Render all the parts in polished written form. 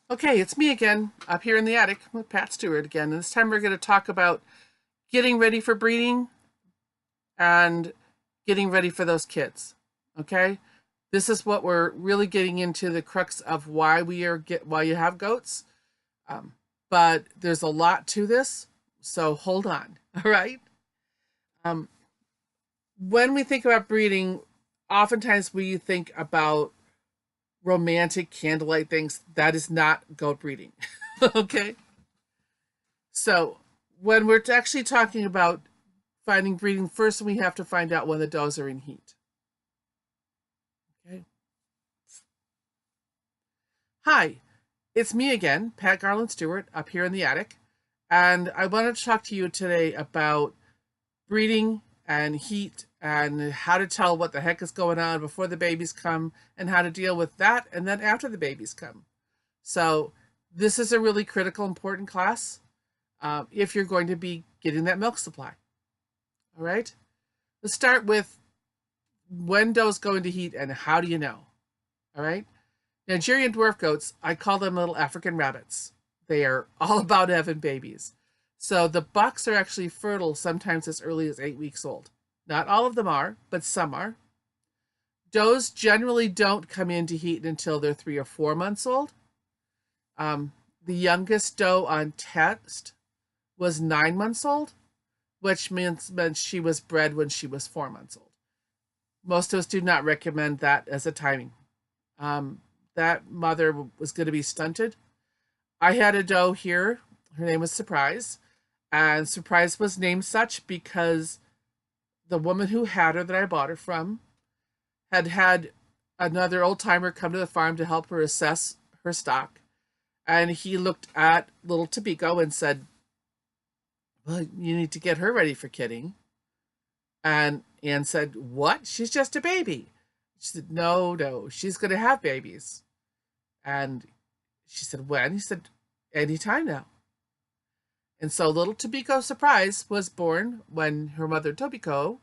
Okay, it's me again, up here in the attic with Pat Stewart again. And this time we're going to talk about getting ready for breeding and getting ready for those kids. Okay? This is what we're really getting into the crux of why you have goats. Um, but there's a lot to this, so hold on. All right? Um, when we think about breeding, oftentimes we think about romantic candlelight things. That is not goat breeding. Okay? So when we're actually talking about finding breeding, first we have to find out when the does are in heat. Okay. Hi, it's me again, Pat Garland Stewart, up here in the attic, and I wanted to talk to you today about breeding and heat and how to tell what the heck is going on before the babies come and how to deal with that and then after the babies come. So this is a really critical, important class if you're going to be getting that milk supply. All right. Let's start with when does go into heat and how do you know? All right. Nigerian dwarf goats, I call them little African rabbits. They are all about having babies. So the bucks are actually fertile sometimes as early as 8 weeks old. Not all of them are, but some are. Does generally don't come into heat until they're 3 or 4 months old. The youngest doe on test was 9 months old, which meant she was bred when she was 4 months old. Most of us do not recommend that as a timing. That mother was going to be stunted. I had a doe here. Her name was Surprise. And Surprise was named such because the woman who had her that I bought her from had another old timer come to the farm to help her assess her stock. And he looked at little Tobiko and said, well, you need to get her ready for kidding. And Anne said, what? She's just a baby. She said, no, she's going to have babies. And she said, when? He said, anytime now. And so little Tobiko Surprise was born when her mother Tobiko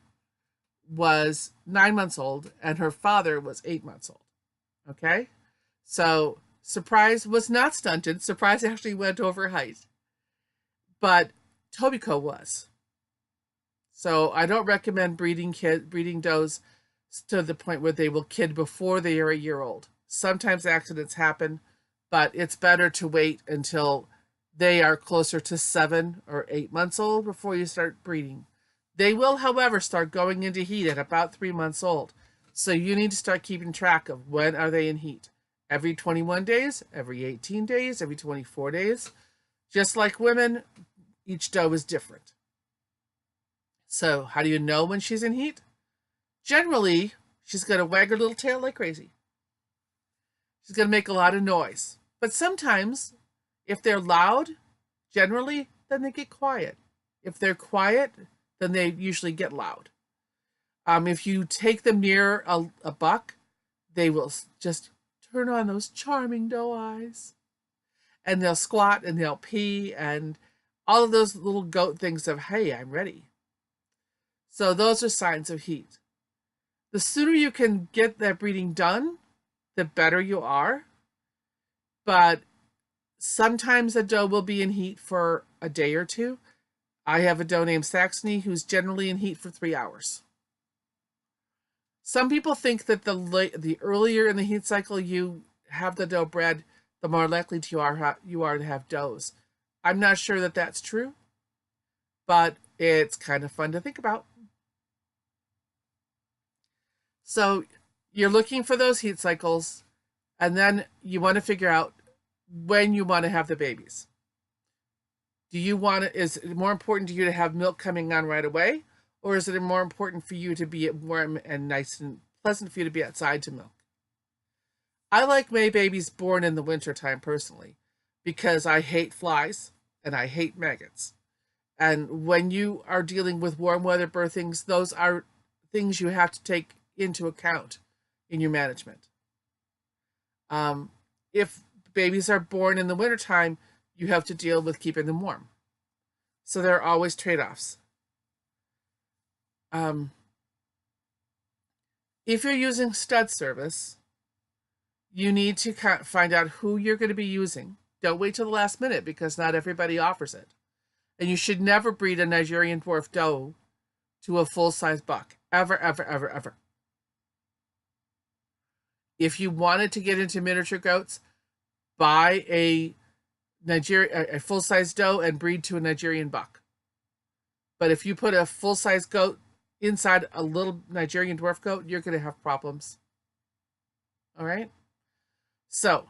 was 9 months old and her father was 8 months old. Okay? So Surprise was not stunted. Surprise actually went over height. But Tobiko was. So I don't recommend breeding does to the point where they will kid before they are a year old. Sometimes accidents happen, but it's better to wait until they are closer to 7 or 8 months old before you start breeding. They will, however, start going into heat at about 3 months old. So you need to start keeping track of when are they in heat. Every 21 days, every 18 days, every 24 days. Just like women, each doe is different. So how do you know when she's in heat? Generally, she's going to wag her little tail like crazy. She's going to make a lot of noise. But sometimes, if they're loud, generally, then they get quiet. If they're quiet, then they usually get loud. If you take them near a buck, they will just turn on those charming doe eyes. And they'll squat and they'll pee and all of those little goat things of, hey, I'm ready. So those are signs of heat. The sooner you can get that breeding done, the better you are. But sometimes a doe will be in heat for a day or two. I have a doe named Saxony who's generally in heat for 3 hours. Some people think that the earlier in the heat cycle you have the doe bred, the more likely you are to have does. I'm not sure that that's true, but it's kind of fun to think about. So you're looking for those heat cycles, and then you want to figure out when you want to have the babies. Is it more important to you to have milk coming on right away? Or is it more important for you to be warm and nice and pleasant for you to be outside to milk? I like May babies born in the wintertime personally because I hate flies and I hate maggots. And when you are dealing with warm weather birthings, those are things you have to take into account in your management. If babies are born in the wintertime, you have to deal with keeping them warm. So there are always trade-offs. If you're using stud service, you need to find out who you're going to be using. Don't wait till the last minute because not everybody offers it. And you should never breed a Nigerian dwarf doe to a full-size buck. Ever, ever, ever, ever. If you wanted to get into miniature goats, buy a full-size doe and breed to a Nigerian buck. But if you put a full-size goat inside a little Nigerian dwarf goat, you're going to have problems. All right? So,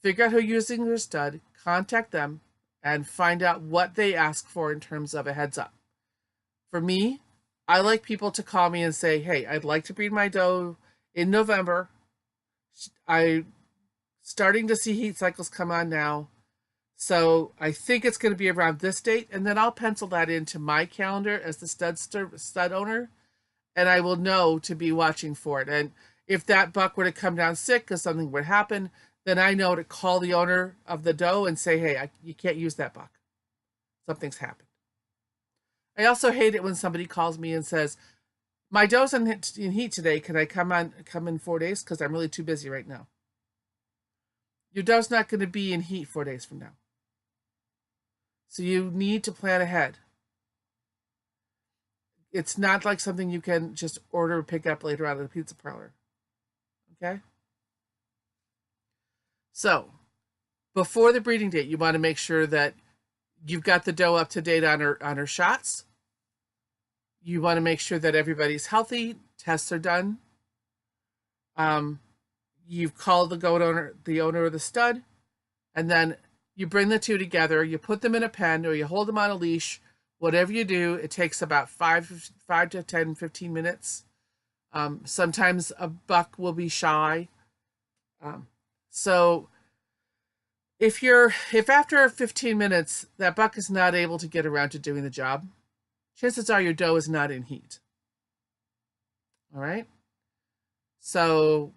figure out who's using their stud, contact them, and find out what they ask for in terms of a heads up. For me, I like people to call me and say, hey, I'd like to breed my doe in November. I'm starting to see heat cycles come on now. So I think it's going to be around this date, and then I'll pencil that into my calendar as the stud owner, and I will know to be watching for it. And if that buck were to come down sick because something would happen, then I know to call the owner of the doe and say, hey, you can't use that buck. Something's happened. I also hate it when somebody calls me and says, my doe's in heat today. Can I come in 4 days? Because I'm really too busy right now. Your doe's not going to be in heat 4 days from now. So you need to plan ahead. It's not like something you can just order or pick up later out of the pizza parlor. Okay? So, before the breeding date, you want to make sure that you've got the doe up to date on her shots. You want to make sure that everybody's healthy. Tests are done. You've called the owner of the stud, and then you bring the two together. You put them in a pen or you hold them on a leash. Whatever you do, it takes about 5 to 10, 15 minutes. Sometimes a buck will be shy. So if after 15 minutes that buck is not able to get around to doing the job, chances are your doe is not in heat. All right? So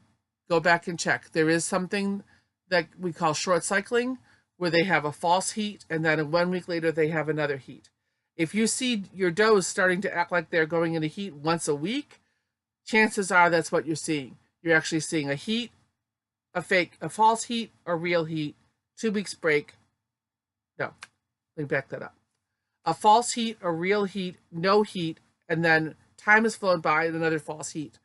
go back and check. There is something that we call short cycling, where they have a false heat, and then 1 week later they have another heat. If you see your does starting to act like they're going into heat once a week, chances are that's what you're seeing. You're actually seeing a heat, a false heat, a real heat, 2 weeks break. No, let me back that up. A false heat, a real heat, no heat, and then time has flown by and another false heat.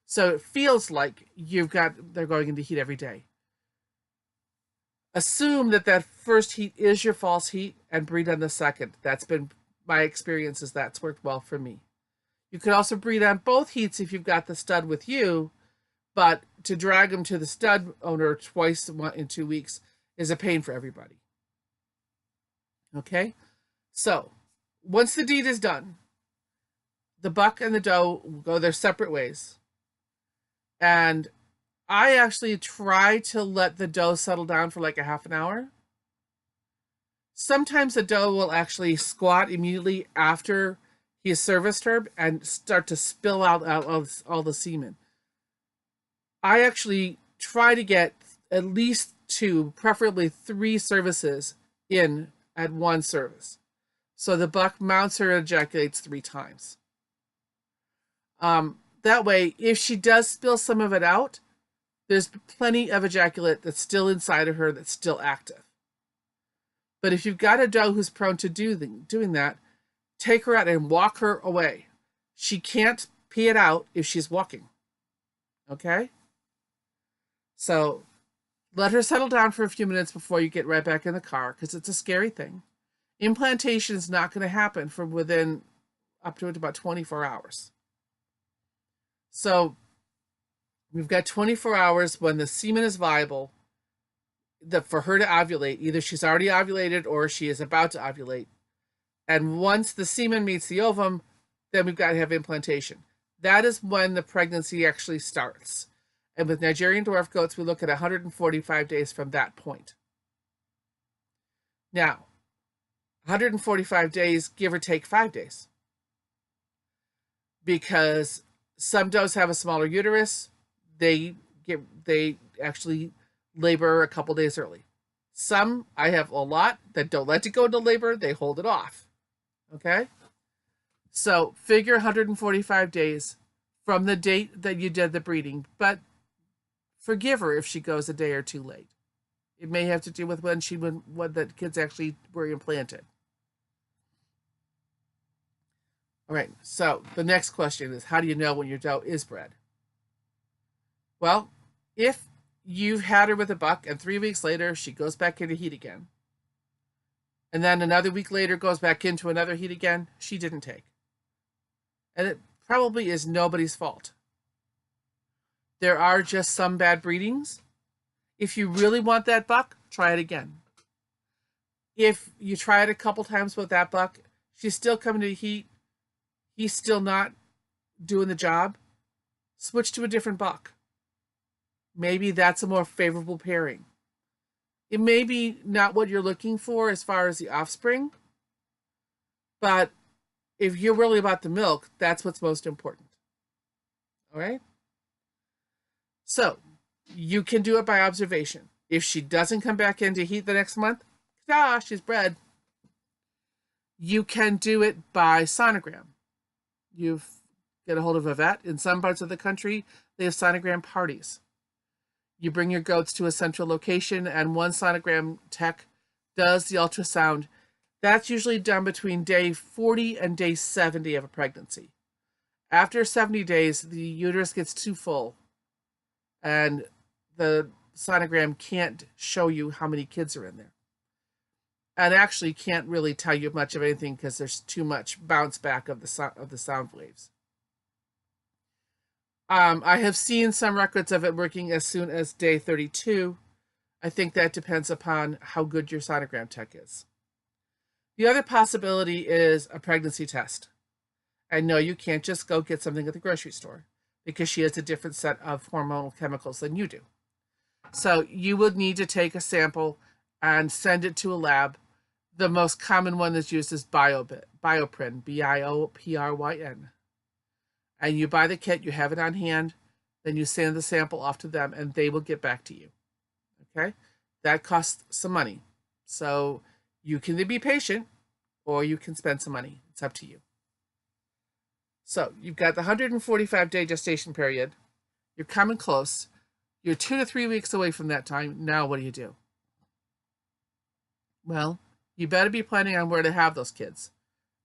So it feels like they're going into heat every day. Assume that first heat is your false heat and breed on the second. That's been my experience, that's worked well for me. You could also breed on both heats if you've got the stud with you, but to drag them to the stud owner twice in 2 weeks is a pain for everybody. Okay? So, once the deed is done, the buck and the doe will go their separate ways. And I actually try to let the doe settle down for like a half an hour. Sometimes the doe will actually squat immediately after he has serviced her and start to spill out all the semen. I actually try to get at least 2, preferably 3 services in at one service. So the buck mounts her and ejaculates 3 times. That way, if she does spill some of it out, there's plenty of ejaculate that's still inside of her that's still active. But if you've got a doe who's prone to doing that, take her out and walk her away. She can't pee it out if she's walking. Okay? So let her settle down for a few minutes before you get right back in the car, because it's a scary thing. Implantation is not going to happen for within up to about 24 hours. So we've got 24 hours when the semen is viable for her to ovulate. Either she's already ovulated or she is about to ovulate. And once the semen meets the ovum, then we've got to have implantation. That is when the pregnancy actually starts. And with Nigerian dwarf goats, we look at 145 days from that point. Now, 145 days, give or take 5 days. Because some does have a smaller uterus. They actually labor a couple days early. Some, I have a lot that don't let it go into labor. They hold it off. Okay? So figure 145 days from the date that you did the breeding. But forgive her if she goes a day or two late. It may have to do with when the kids actually were implanted. All right, so the next question is, how do you know when your doe is bred? Well, if you've had her with a buck and 3 weeks later she goes back into heat again, and then another week later goes back into another heat again, she didn't take. And it probably is nobody's fault. There are just some bad breedings. If you really want that buck, try it again. If you try it a couple times with that buck, she's still coming to heat, he's still not doing the job, switch to a different buck. Maybe that's a more favorable pairing. It may be not what you're looking for as far as the offspring, but if you're really about the milk, that's what's most important. All right? So you can do it by observation. If she doesn't come back into heat the next month, she's bred. You can do it by sonogram. You get a hold of a vet. In some parts of the country, they have sonogram parties. You bring your goats to a central location, and one sonogram tech does the ultrasound. That's usually done between day 40 and day 70 of a pregnancy. After 70 days, the uterus gets too full, and the sonogram can't show you how many kids are in there. And actually can't really tell you much of anything because there's too much bounce back of the sound waves. I have seen some records of it working as soon as day 32. I think that depends upon how good your sonogram tech is. The other possibility is a pregnancy test. I know you can't just go get something at the grocery store because she has a different set of hormonal chemicals than you do. So you would need to take a sample and send it to a lab. The most common one that's used is Biopryn, B-I-O-P-R-Y-N. And you buy the kit, you have it on hand, then you send the sample off to them and they will get back to you. Okay? That costs some money. So you can either be patient or you can spend some money. It's up to you. So you've got the 145-day gestation period. You're coming close. You're 2 to 3 weeks away from that time. Now what do? Well, you better be planning on where to have those kids.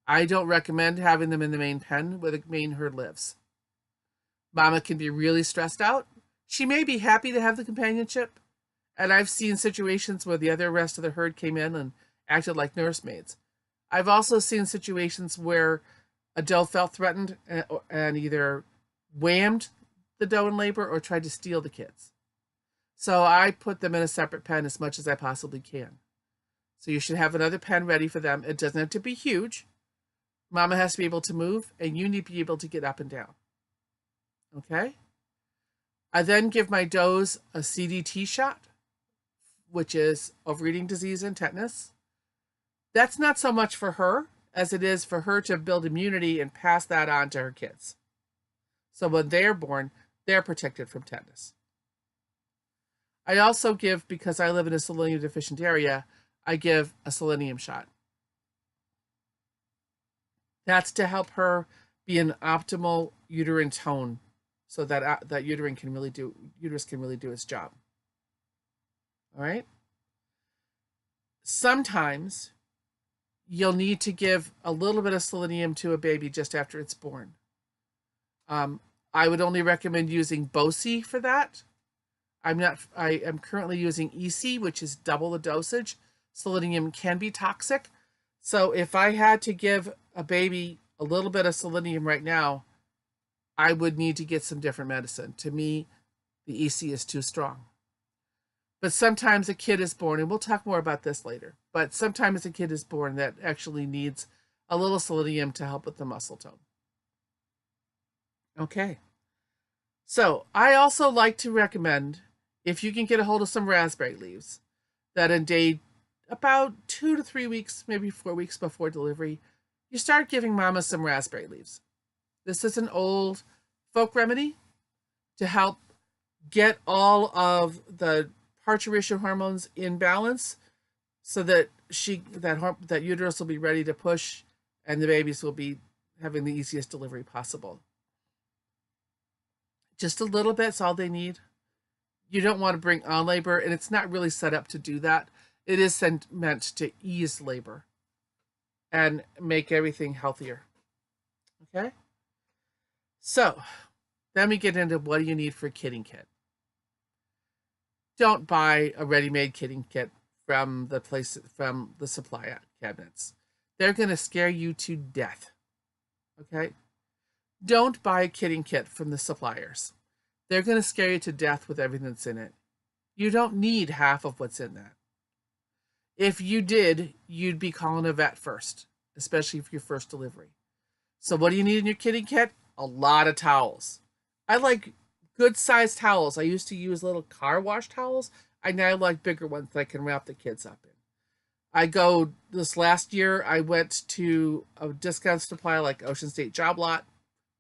I don't recommend having them in the main pen where the main herd lives. Mama can be really stressed out. She may be happy to have the companionship. And I've seen situations where the rest of the herd came in and acted like nursemaids. I've also seen situations where a doe felt threatened and either whammed the doe in labor or tried to steal the kids. So I put them in a separate pen as much as I possibly can. So you should have another pen ready for them. It doesn't have to be huge. Mama has to be able to move, and you need to be able to get up and down. Okay? I then give my does a CDT shot, which is overeating disease and tetanus. That's not so much for her as it is for her to build immunity and pass that on to her kids. So when they're born, they're protected from tetanus. I also give, because I live in a selenium deficient area, I give a selenium shot. That's to help her be an optimal uterine tone so that that uterus can really do its job. All right? Sometimes you'll need to give a little bit of selenium to a baby just after it's born. I would only recommend using BOCI for that. I am currently using EC, which is double the dosage. Selenium can be toxic. So if I had to give a baby a little bit of selenium right now, I would need to get some different medicine. To me, the EC is too strong. But sometimes a kid is born, and we'll talk more about this later, but sometimes a kid is born that actually needs a little selenium to help with the muscle tone. Okay. So I also like to recommend, if you can get a hold of some raspberry leaves, that in day about 2 to 3 weeks, maybe 4 weeks before delivery, you start giving mama some raspberry leaves. This is an old folk remedy to help get all of the parturition hormones in balance so that that uterus will be ready to push and the babies will be having the easiest delivery possible. Just a little bit's all they need. you don't want to bring on labor, and it's not really set up to do that. It is meant to ease labor and make everything healthier. Okay? So, then we get into what do you need for a kidding kit. Don't buy a ready-made kidding kit from the supply cabinets. They're going to scare you to death. Okay? Don't buy a kidding kit from the suppliers. They're going to scare you to death with everything that's in it. You don't need half of what's in that. If you did, you'd be calling a vet first, especially for your first delivery. So what do you need in your kidding kit? A lot of towels. I like good sized towels. I used to use little car wash towels. I now like bigger ones that I can wrap the kids up in. This last year, I went to a discount supply like Ocean State Job Lot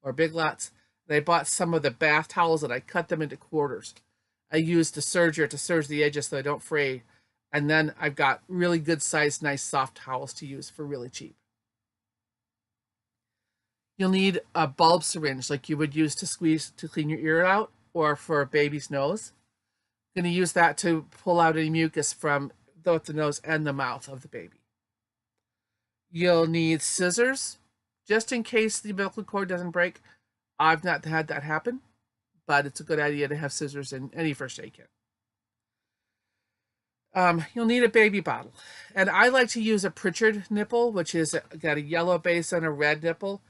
or Big Lots, and I bought some of the bath towels and I cut them into quarters. I used a serger to serge the edges so they don't fray. And then I've got really good sized, nice soft towels to use for really cheap. You'll need a bulb syringe like you would use to squeeze to clean your ear out or for a baby's nose. I'm going to use that to pull out any mucus from both the nose and the mouth of the baby. You'll need scissors just in case the umbilical cord doesn't break. I've not had that happen, but it's a good idea to have scissors in any first aid kit. You'll need a baby bottle. And I like to use a Pritchard nipple, which is got a yellow base and a red nipple.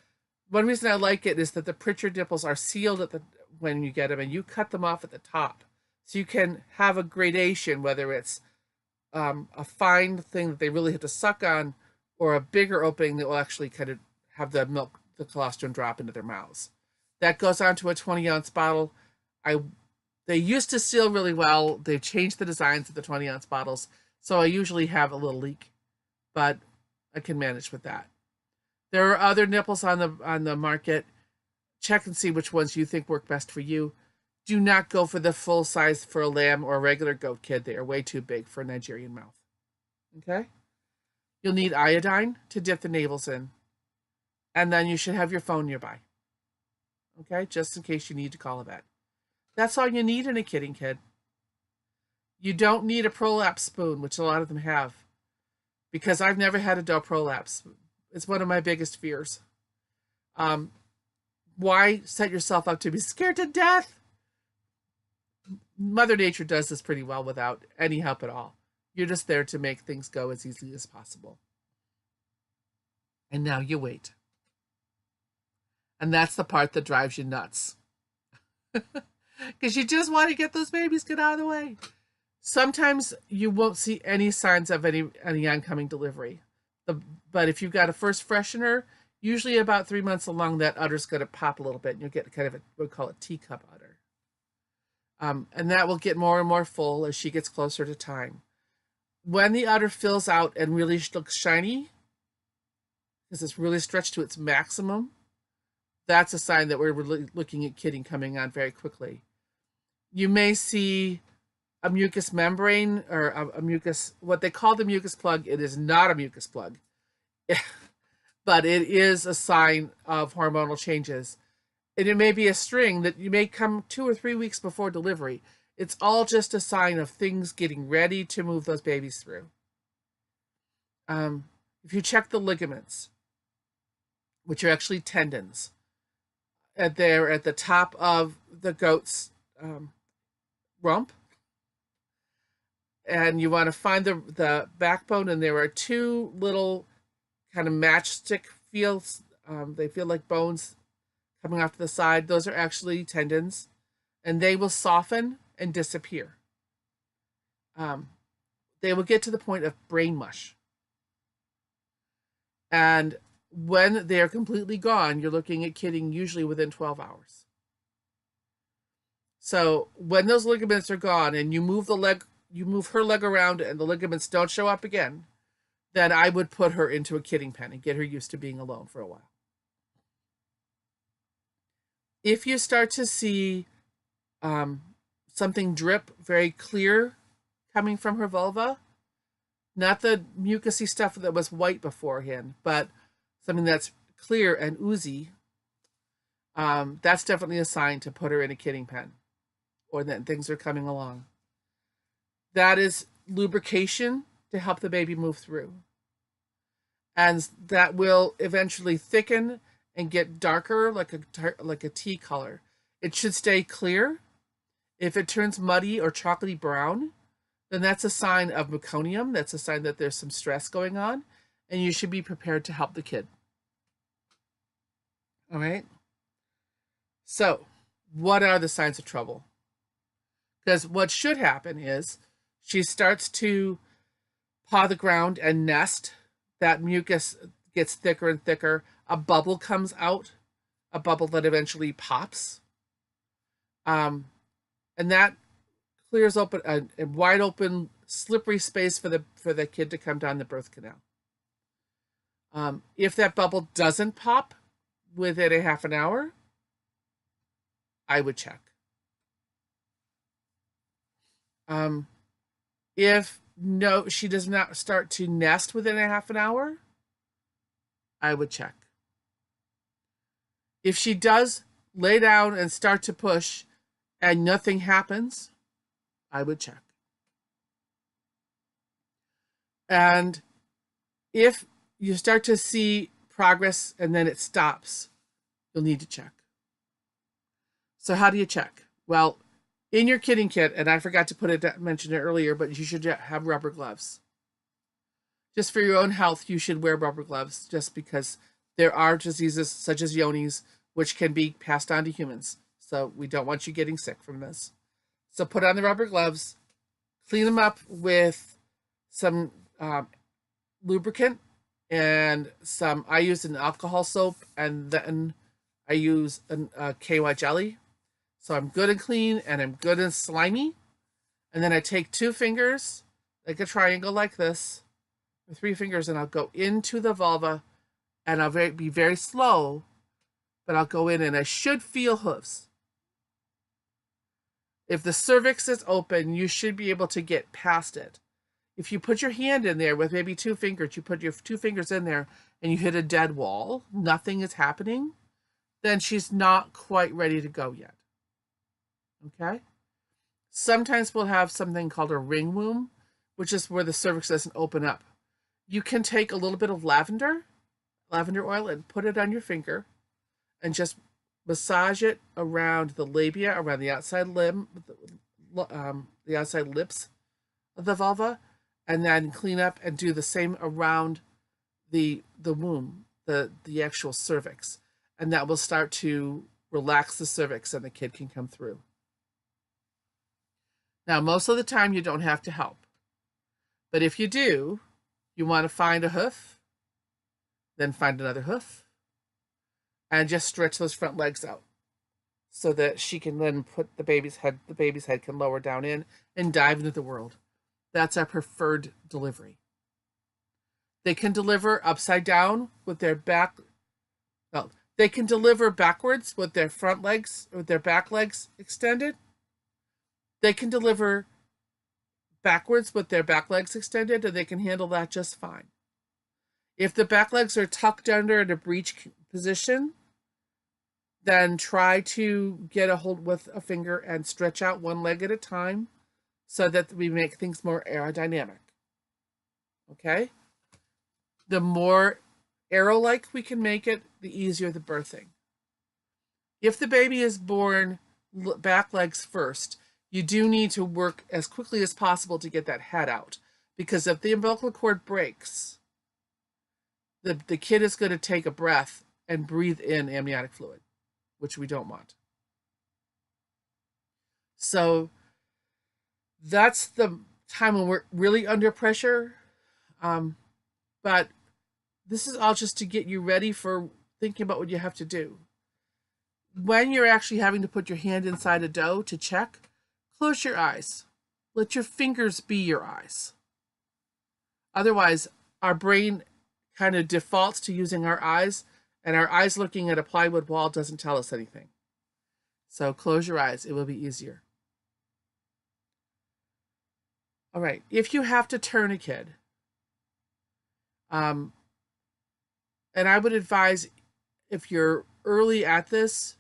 One reason I like it is that the Pritchard nipples are sealed when you get them, and you cut them off at the top. So you can have a gradation, whether it's a fine thing that they really have to suck on, or a bigger opening that will actually kind of have the colostrum drop into their mouths. That goes onto a 20-ounce bottle. They used to seal really well. They've changed the designs of the 20-ounce bottles, so I usually have a little leak, but I can manage with that. There are other nipples on the market. Check and see which ones you think work best for you. Do not go for the full size for a lamb or a regular goat kid. They are way too big for a Nigerian mouth. Okay? You'll need iodine to dip the navels in. And then you should have your phone nearby. Okay? Just in case you need to call a vet. That's all you need in a kidding kit. You don't need a prolapse spoon, which a lot of them have, because I've never had a doe prolapse. It's one of my biggest fears. Why set yourself up to be scared to death? Mother Nature does this pretty well without any help at all. You're just there to make things go as easily as possible. And now you wait. And that's the part that drives you nuts. Because you just want to get those babies get out of the way. Sometimes you won't see any signs of any oncoming delivery. But if you've got a first freshener, usually about 3 months along, that udder's going to pop a little bit, and you'll get kind of we call it teacup udder. And that will get more and more full as she gets closer to time. When the udder fills out and really looks shiny, because it's really stretched to its maximum, that's a sign that we're really looking at kidding coming on very quickly. You may see a mucus membrane or a mucus, what they call the mucus plug. It is not a mucus plug, but it is a sign of hormonal changes. And it may be a string that you may come 2 or 3 weeks before delivery. It's all just a sign of things getting ready to move those babies through. If you check the ligaments, which are actually tendons, they're at the top of the goat's rump, and you want to find the backbone, and there are 2 little kind of matchstick feels. They feel like bones coming off to the side. Those are actually tendons, and they will soften and disappear. They will get to the point of brain mush. And when they are completely gone, you're looking at kidding usually within 12 hours. So when those ligaments are gone and you move her leg around and the ligaments don't show up again, then I would put her into a kidding pen and get her used to being alone for a while. If you start to see something drip very clear coming from her vulva, not the mucousy stuff that was white beforehand, but something that's clear and oozy, that's definitely a sign to put her in a kidding pen or that things are coming along. That is lubrication to help the baby move through. And that will eventually thicken and get darker like a tea color. It should stay clear. If it turns muddy or chocolatey brown, then that's a sign of meconium. That's a sign that there's some stress going on, and you should be prepared to help the kid. All right? So, what are the signs of trouble? Because what should happen is she starts to paw the ground and nest. That mucus gets thicker and thicker. A bubble comes out, a bubble that eventually pops. And that clears open a wide open, slippery space for the kid to come down the birth canal. If that bubble doesn't pop within a half an hour, I would check. If no, she does not start to nest within a half an hour, I would check. If she does lay down and start to push and nothing happens, I would check. And if you start to see progress and then it stops, you'll need to check. So how do you check? Well, in your kidding kit, and I forgot to mention it earlier, but you should have rubber gloves. Just for your own health, you should wear rubber gloves, just because there are diseases such as Yonis, which can be passed on to humans. So we don't want you getting sick from this. So put on the rubber gloves, clean them up with some lubricant and I use an alcohol soap, and then I use a KY jelly. So I'm good and clean, and I'm good and slimy. And then I take 2 fingers, like a triangle like this, with 3 fingers, and I'll go into the vulva, and I'll be very slow, but I'll go in, and I should feel hooves. If the cervix is open, you should be able to get past it. If you put your hand in there with maybe 2 fingers, you put your 2 fingers in there, and you hit a dead wall, nothing is happening, then she's not quite ready to go yet. Okay? Sometimes we'll have something called a ring womb, which is where the cervix doesn't open up. You can take a little bit of lavender oil, and put it on your finger and just massage it around the labia, around the outside the outside lips of the vulva, and then clean up and do the same around the womb, the actual cervix. And that will start to relax the cervix, and the kid can come through. Now, most of the time you don't have to help. But if you do, you want to find a hoof, then find another hoof, and just stretch those front legs out so that she can then put the baby's head can lower down in and dive into the world. That's our preferred delivery. They can deliver upside down with their back. Well, they can deliver backwards with their front legs, with their back legs extended. They can deliver backwards with their back legs extended, and they can handle that just fine. If the back legs are tucked under in a breech position, then try to get a hold with a finger and stretch out one leg at a time so that we make things more aerodynamic. Okay? The more arrow-like we can make it, the easier the birthing. If the baby is born back legs first, you do need to work as quickly as possible to get that head out, because if the umbilical cord breaks, the kid is going to take a breath and breathe in amniotic fluid, which we don't want. So that's the time when we're really under pressure. But this is all just to get you ready for thinking about what you have to do. When you're actually having to put your hand inside a dough to check, close your eyes. Let your fingers be your eyes. Otherwise, our brain kind of defaults to using our eyes, and our eyes looking at a plywood wall doesn't tell us anything. So close your eyes. It will be easier. All right. If you have to turn a kid, and I would advise, if you're early at this,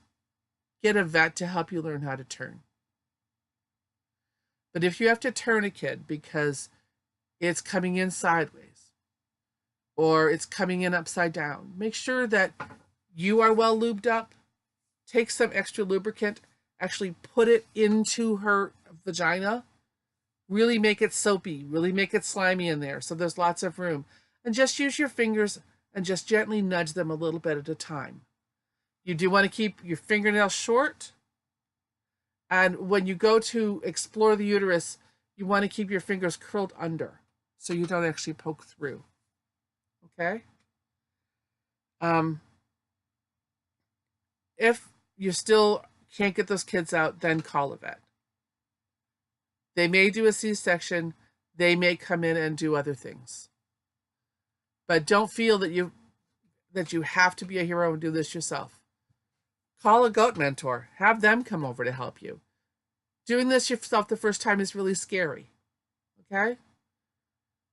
get a vet to help you learn how to turn. But if you have to turn a kid because it's coming in sideways or it's coming in upside down, make sure that you are well lubed up. Take some extra lubricant, actually put it into her vagina, really make it soapy, really make it slimy in there so there's lots of room. And just use your fingers and just gently nudge them a little bit at a time. You do want to keep your fingernails short. And when you go to explore the uterus, you want to keep your fingers curled under so you don't actually poke through. Okay? If you still can't get those kids out, then call a vet. They may do a C-section. They may come in and do other things. But don't feel that you have to be a hero and do this yourself. Call a goat mentor. Have them come over to help you. Doing this yourself the first time is really scary. Okay?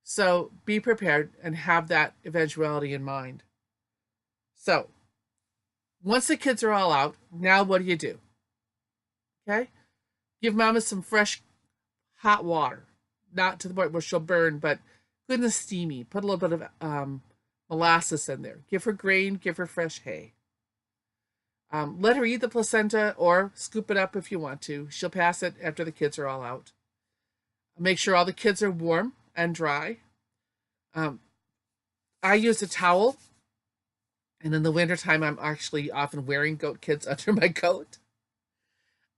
So be prepared and have that eventuality in mind. So once the kids are all out, now what do? Okay? Give mama some fresh hot water. Not to the point where she'll burn, but good and steamy. Put a little bit of molasses in there. Give her grain, give her fresh hay. Let her eat the placenta or scoop it up if you want to. She'll pass it after the kids are all out. Make sure all the kids are warm and dry. I use a towel. And in the wintertime, I'm actually often wearing goat kids under my coat.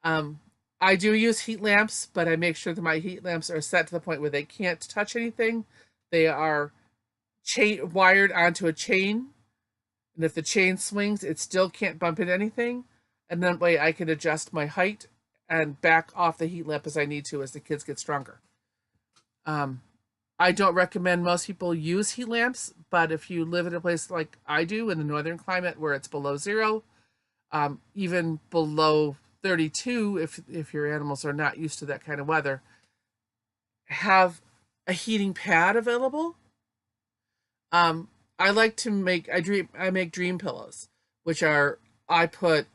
I do use heat lamps, but I make sure that my heat lamps are set to the point where they can't touch anything. They are wired onto a chain. And if the chain swings, it still can't bump into anything. And that way I can adjust my height and back off the heat lamp as I need to as the kids get stronger. I don't recommend most people use heat lamps, but if you live in a place like I do in the northern climate where it's below 0, even below 32, if your animals are not used to that kind of weather, have a heating pad available. I like to make dream pillows, which are, I put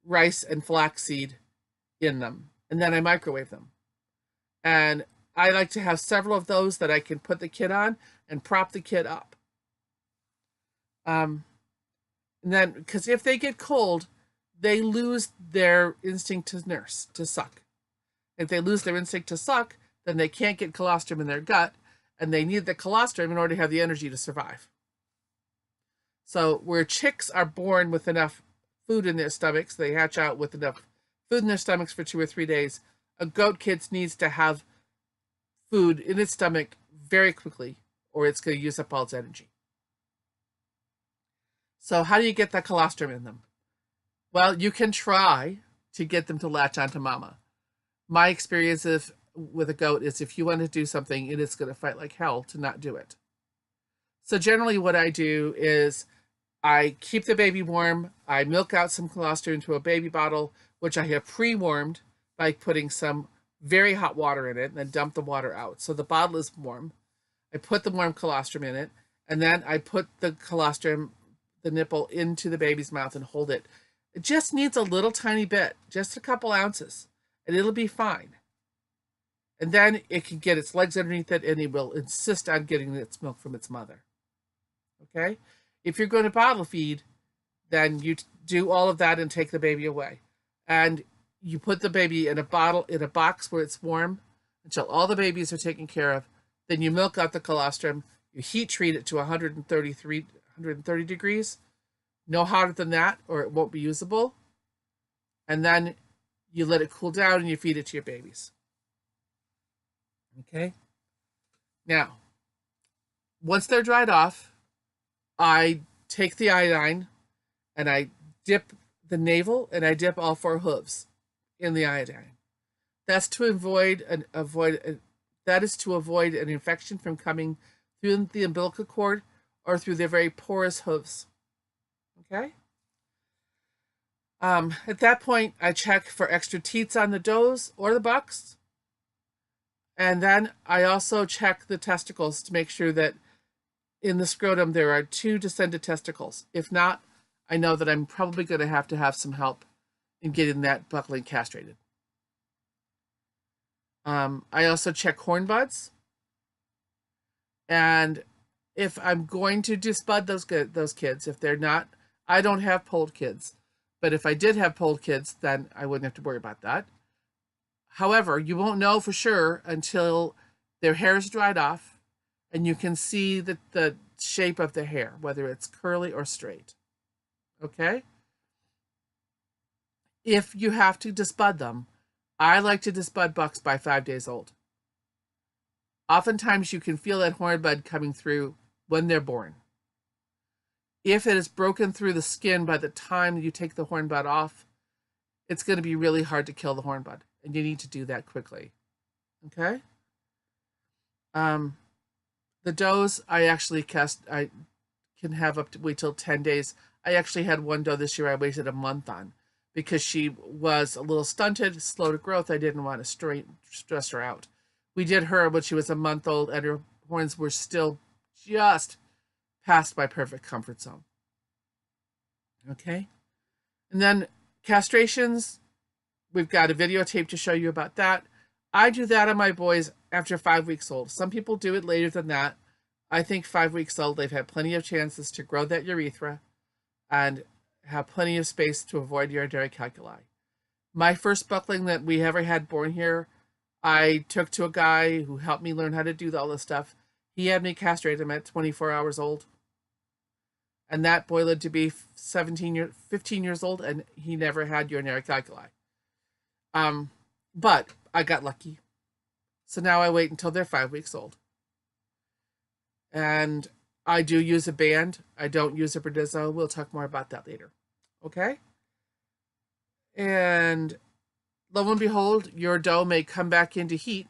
rice and flaxseed in them, and then I microwave them. And I like to have several of those that I can put the kid on and prop the kid up. And then, because if they get cold, they lose their instinct to nurse, to suck. If they lose their instinct to suck, then they can't get colostrum in their gut, and they need the colostrum in order to have the energy to survive. So where chicks are born with enough food in their stomachs, they hatch out with enough food in their stomachs for 2 or 3 days, a goat kid needs to have food in its stomach very quickly, or it's going to use up all its energy. So how do you get that colostrum in them? Well, you can try to get them to latch onto mama. My experience with a goat is if you want to do something, it is going to fight like hell to not do it. So generally what I do is I keep the baby warm. I milk out some colostrum into a baby bottle, which I have pre-warmed by putting some very hot water in it and then dump the water out. So the bottle is warm. I put the warm colostrum in it, and then I put the colostrum, the nipple, into the baby's mouth and hold it. It just needs a little tiny bit, just a couple ounces, and it'll be fine. And then it can get its legs underneath it, and it will insist on getting its milk from its mother. Okay? If you're going to bottle feed, then you do all of that and take the baby away. And you put the baby in a box where it's warm until all the babies are taken care of. Then you milk out the colostrum. You heat treat it to 130 degrees. No hotter than that, or it won't be usable. And then you let it cool down and you feed it to your babies. Okay? Now, once they're dried off, I take the iodine and I dip the navel and I dip all 4 hooves in the iodine. That's to avoid an infection from coming through the umbilical cord or through their very porous hooves. Okay? At that point, I check for extra teats on the does or the bucks. And then I also check the testicles to make sure that in the scrotum there are 2 descended testicles. If not, I know that I'm probably going to have some help in getting that buckling castrated. I also check horn buds. And if I'm going to disbud those kids, if they're not, I don't have polled kids. But if I did have polled kids, then I wouldn't have to worry about that. However, you won't know for sure until their hair's dried off and you can see the shape of the hair, whether it's curly or straight. Okay? If you have to disbud them, I like to disbud bucks by 5 days old. Oftentimes you can feel that horn bud coming through when they're born. If it is broken through the skin by the time you take the horn bud off, it's going to be really hard to kill the horn bud, and you need to do that quickly. Okay? The does I actually I can have up to wait till 10 days. I actually had one doe this year I waited a month on because she was a little stunted, slow to growth. I didn't want to stress her out. We did her when she was a month old and her horns were still just past my perfect comfort zone. Okay? And then castrations, we've got a videotape to show you about that. I do that on my boys after 5 weeks old. Some people do it later than that. I think 5 weeks old, they've had plenty of chances to grow that urethra and have plenty of space to avoid urinary calculi. My first buckling that we ever had born here, I took to a guy who helped me learn how to do all this stuff. He had me castrate him at 24 hours old. And that boy lived to be 15 years old, and he never had urinary calculi. But I got lucky. So now I wait until they're 5 weeks old. And I do use a band. I don't use a Burdizzo. We'll talk more about that later. Okay? And lo and behold, your doe may come back into heat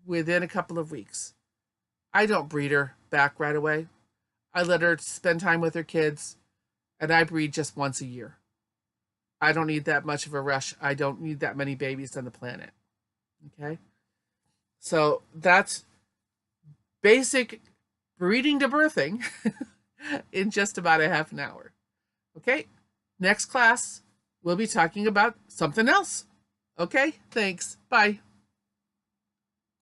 within a couple of weeks. I don't breed her back right away. I let her spend time with her kids, and I breed just once a year. I don't need that much of a rush. I don't need that many babies on the planet. Okay? So that's basic breeding to birthing in just about a half an hour. Okay? Next class, we'll be talking about something else. Okay? Thanks. Bye.